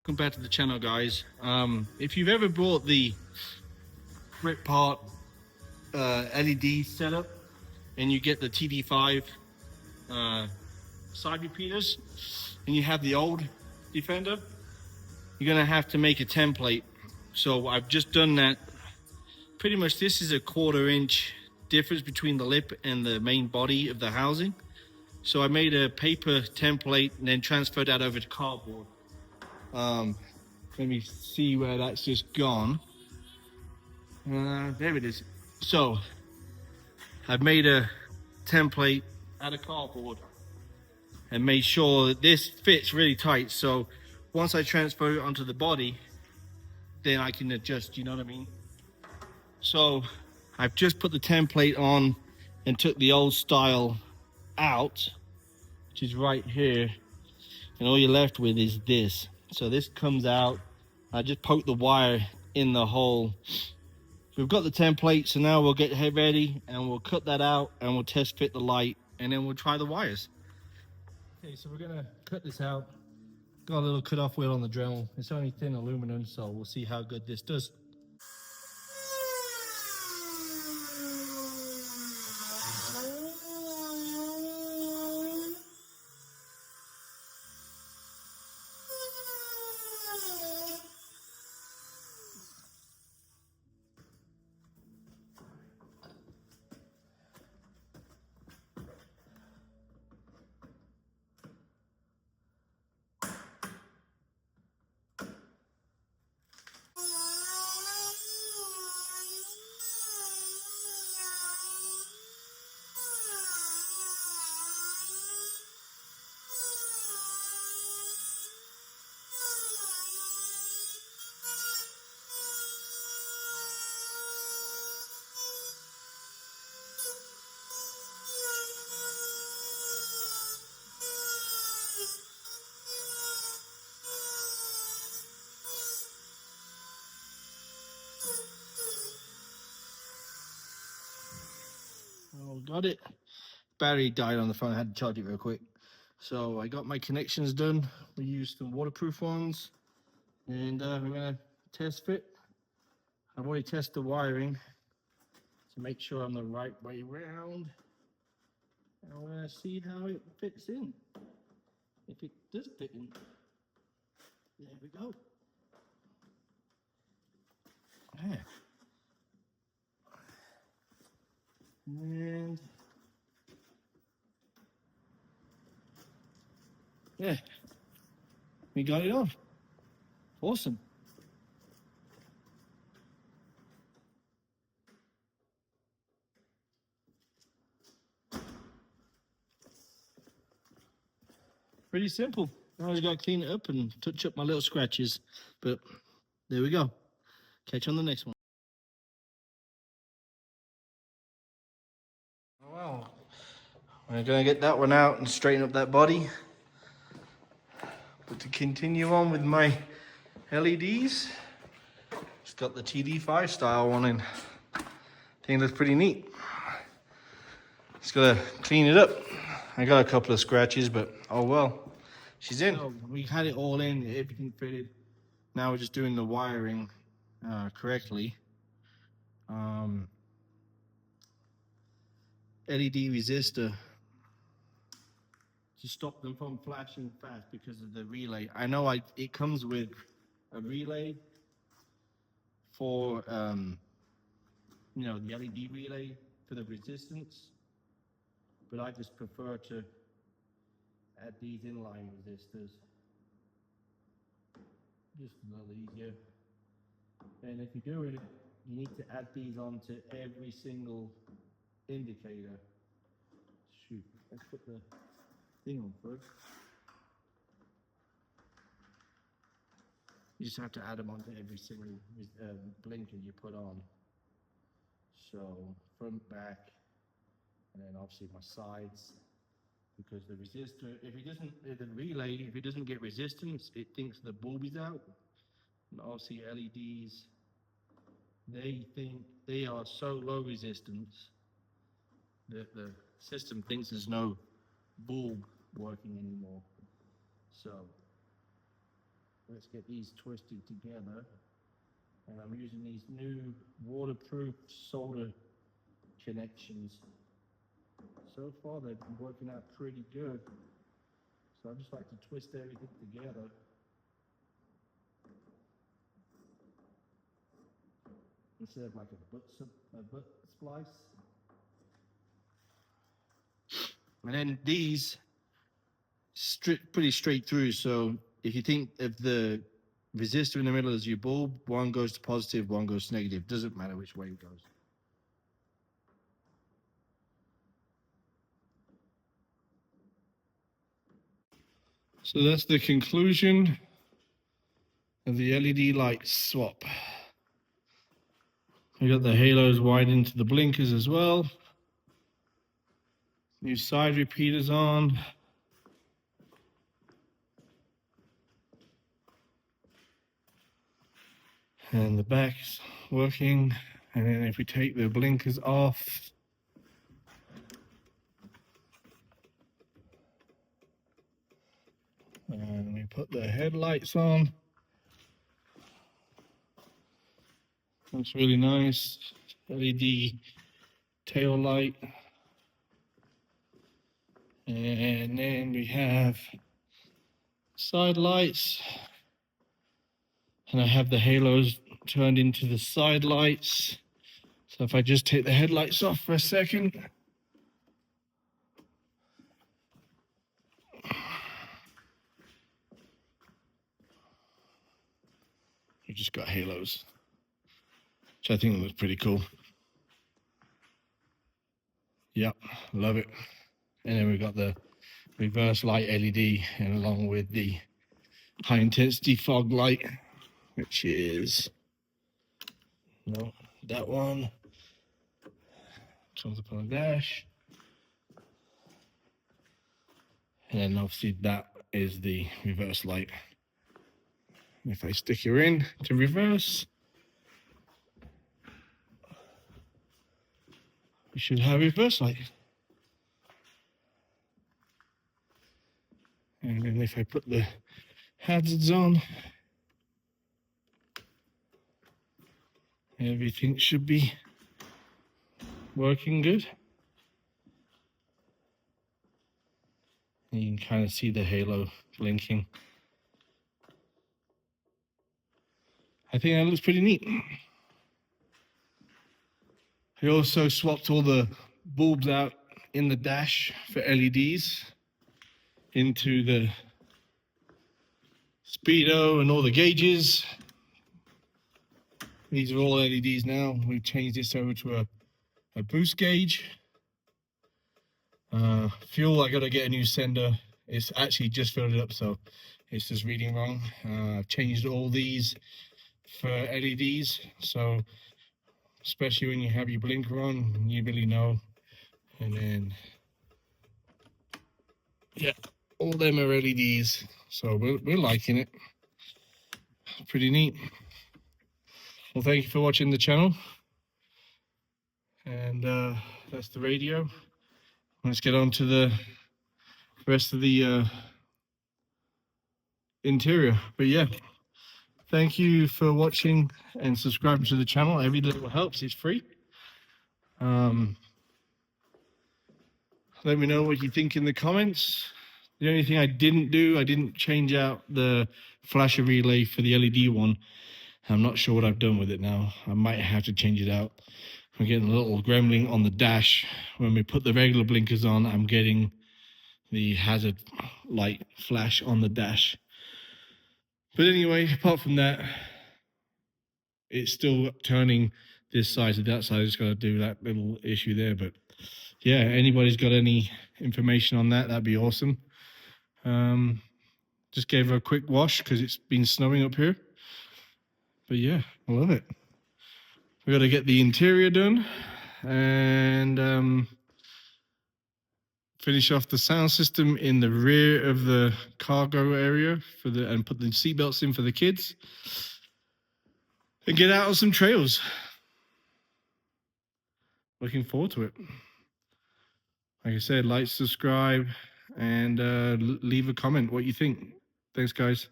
Welcome back to the channel, guys. If you've ever bought the Brit part LED setup and you get the TD5 side repeaters and you have the old Defender, you're gonna have to make a template. So I've just done that. Pretty much this is a 1/4 inch difference between the lip and the main body of the housing. So I made a paper template and then transferred that over to cardboard. Let me see where that's just gone. There it is. So I've made a template out of cardboard and made sure that this fits really tight. So once I transfer it onto the body, then I can adjust, you know what I mean? So I've just put the template on and took the old style out, which is right here. And all you're left with is this. So this comes out. I just poked the wire in the hole. We've got the template, so now we'll get head ready and we'll cut that out and we'll test fit the light and then we'll try the wires. Okay, so we're gonna cut this out. Got a little cut-off wheel on the Dremel. It's only thin aluminum, so we'll see how good this does. Oh, got it. Battery died on the phone. I had to charge it real quick. So I got my connections done. We used some waterproof ones, and we're gonna test fit. I've already tested the wiring to make sure I'm the right way around. And we're gonna see how it fits in. If it does fit in. There we go. Yeah. And yeah, we got it on. Awesome. Pretty simple. Now I just got to clean it up and touch up my little scratches. But there we go. Catch you on the next one. Well, we're going to get that one out and straighten up that body. But to continue on with my LEDs, just got the TD5 style one in. I think it looks pretty neat. Just got to clean it up. I got a couple of scratches, but oh well. She's in. So we had it all in, everything fitted. Now we're just doing the wiring correctly. LED resistor to stop them from flashing fast because of the relay. I know it comes with a relay for the LED relay for the resistance, but I just prefer to add these inline resistors. Just a little easier. And if you do it, you need to add these onto every single indicator. Shoot, let's put the thing on first. You just have to add them onto every single blinker you put on. So front, back, and then obviously my sides. Because the resistor, the relay, if it doesn't get resistance, it thinks the bulb is out. And obviously LEDs, they think they are so low resistance that the system thinks there's no bulb working anymore. So let's get these twisted together. And I'm using these new waterproof solder connections. So far they've been working out pretty good. So I just like to twist everything together. Instead of like a butt splice. And then these pretty straight through. So if you think of the resistor in the middle as your bulb, one goes to positive, one goes to negative. Doesn't matter which way it goes. So that's the conclusion of the LED light swap. We got the halos wired into the blinkers as well. New side repeaters on. And the back's working. And then if we take the blinkers off, and we put the headlights on. Looks really nice. LED tail light. And then we have side lights. And I have the halos turned into the side lights. So if I just take the headlights off for a second. You just got halos, which I think looks pretty cool. Yep, love it. And then we've got the reverse light LED, and along with the high intensity fog light, which is that one. Comes up on the dash. And then obviously that is the reverse light. If I stick her in to reverse, we should have reverse light. And then if I put the hazards on, everything should be working good. And you can kind of see the halo blinking. I think that looks pretty neat. I also swapped all the bulbs out in the dash for LEDs into the speedo and all the gauges. These are all LEDs now. We've changed this over to a boost gauge. Fuel, I got to get a new sender. It's actually just filled it up, so it's just reading wrong. I've changed all these for LEDs, so especially when you have your blinker on, you really know. And then, yeah, all them are LEDs, so we're liking it. Pretty neat. Well, thank you for watching the channel. And that's the radio. Let's get on to the rest of the interior. But yeah, thank you for watching and subscribing to the channel. Every little helps. It's free. Let me know what you think in the comments. The only thing I didn't change out the flasher relay for the LED one. I'm not sure what I've done with it now. I might have to change it out. I'm getting a little gremlin on the dash. When we put the regular blinkers on, I'm getting the hazard light flash on the dash. But anyway, apart from that, it's still turning this side to that side. I just got to do that little issue there. But yeah, anybody's got any information on that, that'd be awesome. Just gave her a quick wash because it's been snowing up here. But yeah, I love it. We got to get the interior done and finish off the sound system in the rear of the cargo area and put the seatbelts in for the kids and get out on some trails. Looking forward to it. Like I said, like, subscribe, and leave a comment what you think. Thanks, guys.